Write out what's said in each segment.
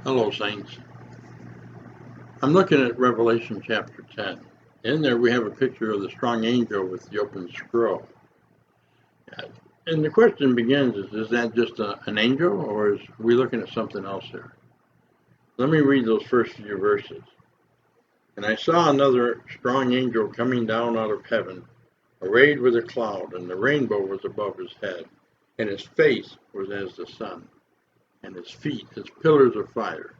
Hello, Saints. I'm looking at Revelation chapter 10. In there, we have a picture of the strong angel with the open scroll. And the question begins is that just an angel, or is we looking at something else here? Let me read those first few verses. And I saw another strong angel coming down out of heaven, arrayed with a cloud, and the rainbow was above his head, and his face was as the sun, and his feet as pillars of fire.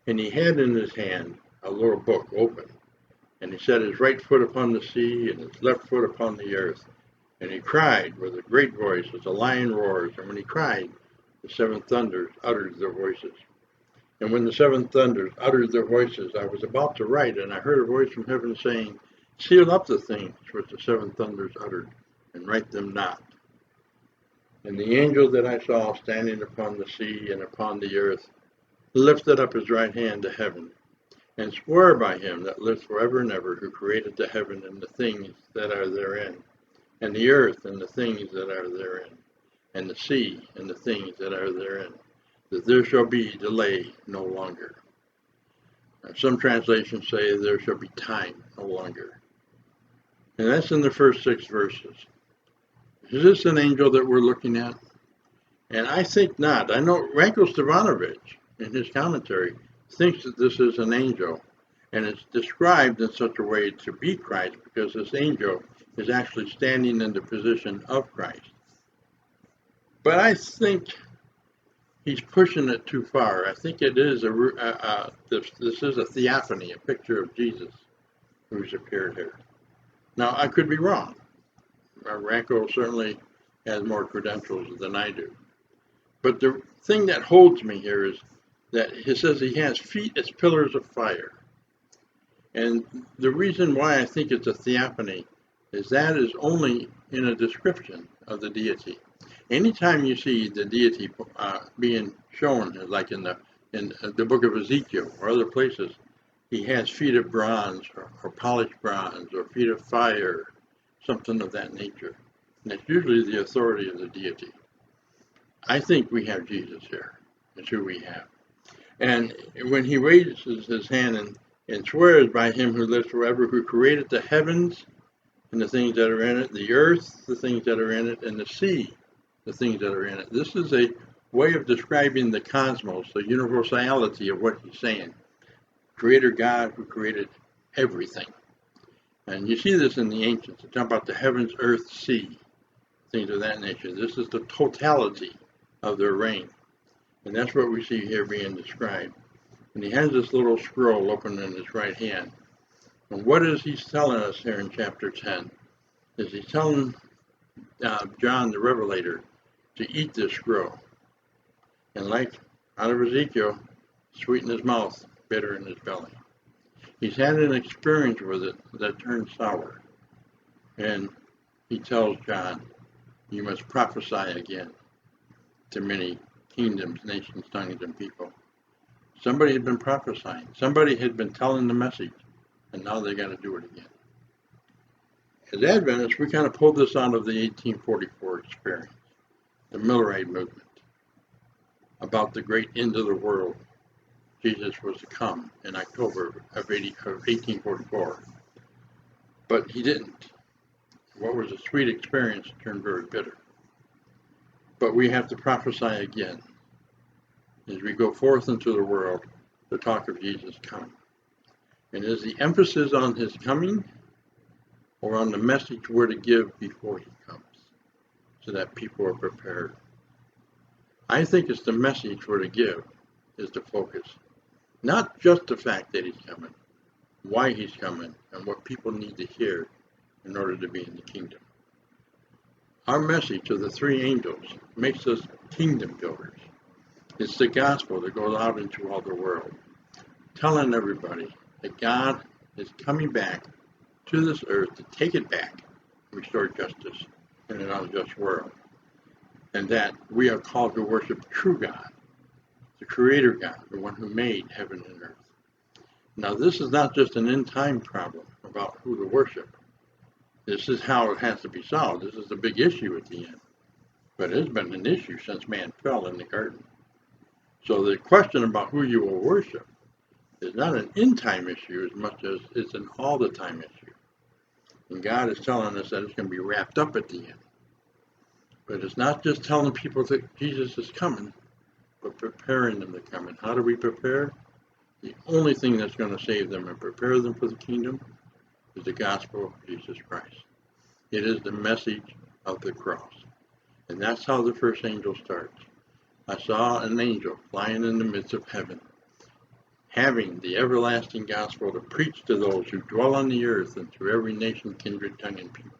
And he had in his hand a little book open. And he set his right foot upon the sea, and his left foot upon the earth. And he cried with a great voice, as a lion roars. And when he cried, the seven thunders uttered their voices. And when the seven thunders uttered their voices, I was about to write, and I heard a voice from heaven saying, Seal up the things which the seven thunders uttered, and write them not. And the angel that I saw standing upon the sea and upon the earth lifted up his right hand to heaven, and swore by him that lives forever and ever, who created the heaven and the things that are therein, and the earth and the things that are therein, and the sea and the things that are therein, that there shall be delay no longer. Some translations say there shall be time no longer. And that's in the first 6 verses. Is this an angel that we're looking at? And I think not. I know Ranko Stavanovich, in his commentary, thinks that this is an angel, and it's described in such a way to be Christ because this angel is actually standing in the position of Christ. But I think he's pushing it too far. I think it is this is a theophany, a picture of Jesus who's appeared here. Now, I could be wrong. Ranko certainly has more credentials than I do. But the thing that holds me here is that he says he has feet as pillars of fire. And the reason why I think it's a theophany is that is only in a description of the deity. Anytime you see the deity being shown, like in the book of Ezekiel or other places, he has feet of bronze or polished bronze or feet of fire, something of that nature. And it's usually the authority of the deity. I think we have Jesus here. That's who we have. And when he raises his hand and swears by him who lives forever, who created the heavens and the things that are in it, the earth, the things that are in it, and the sea, the things that are in it. This is a way of describing the cosmos, the universality of what he's saying. Creator God who created everything. And you see this in the ancients. They talk about the heavens, earth, sea, things of that nature. This is the totality of their reign. And that's what we see here being described. And he has this little scroll open in his right hand. And what is he telling us here in chapter 10? Is he's telling John the Revelator to eat this scroll. And like out of Ezekiel, sweet in his mouth, bitter in his belly. He's had an experience with it that turned sour. And he tells John, you must prophesy again to many kingdoms, nations, tongues, and people. Somebody had been prophesying. Somebody had been telling the message, and now they got to do it again. As Adventists, we kind of pulled this out of the 1844 experience, the Millerite movement, about the great end of the world. Jesus was to come in October of 1844. But he didn't. What was a sweet experience turned very bitter. But we have to prophesy again as we go forth into the world to talk of Jesus' coming. And is the emphasis on his coming or on the message we're to give before he comes so that people are prepared? I think it's the message we're to give is the focus. Not just the fact that he's coming, why he's coming, and what people need to hear in order to be in the kingdom. Our message of the three angels makes us kingdom builders. It's the gospel that goes out into all the world, telling everybody that God is coming back to this earth to take it back, restore justice in an unjust world, and that we are called to worship true God, the Creator God, the one who made heaven and earth. Now, this is not just an end-time problem about who to worship. This is how it has to be solved. This is the big issue at the end. But it's been an issue since man fell in the garden. So the question about who you will worship is not an end-time issue as much as it's an all-the-time issue. And God is telling us that it's going to be wrapped up at the end. But it's not just telling people that Jesus is coming, but preparing them to come. And how do we prepare? The only thing that's going to save them and prepare them for the kingdom is the gospel of Jesus Christ. It is the message of the cross. And that's how the first angel starts. I saw an angel flying in the midst of heaven, having the everlasting gospel to preach to those who dwell on the earth and to every nation, kindred, tongue, and people.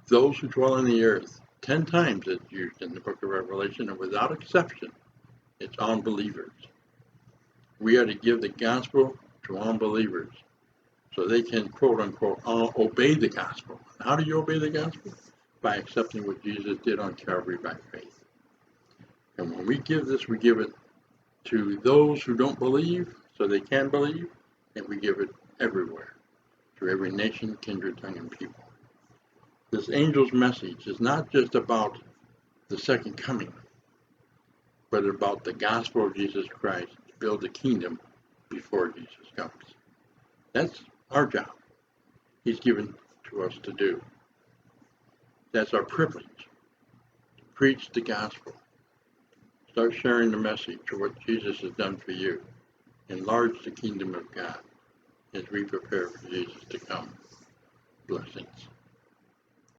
Those who dwell on the earth, 10 times it's used in the book of Revelation, and without exception, it's unbelievers. We are to give the gospel to unbelievers so they can, quote unquote, obey the gospel. How do you obey the gospel? By accepting what Jesus did on Calvary by faith. And when we give this, we give it to those who don't believe so they can believe, and we give it everywhere, to every nation, kindred, tongue, and people. This angel's message is not just about the second coming, but about the gospel of Jesus Christ to build the kingdom before Jesus comes. That's our job. He's given to us to do. That's our privilege. Preach the gospel. Start sharing the message of what Jesus has done for you. Enlarge the kingdom of God as we prepare for Jesus to come. Blessings.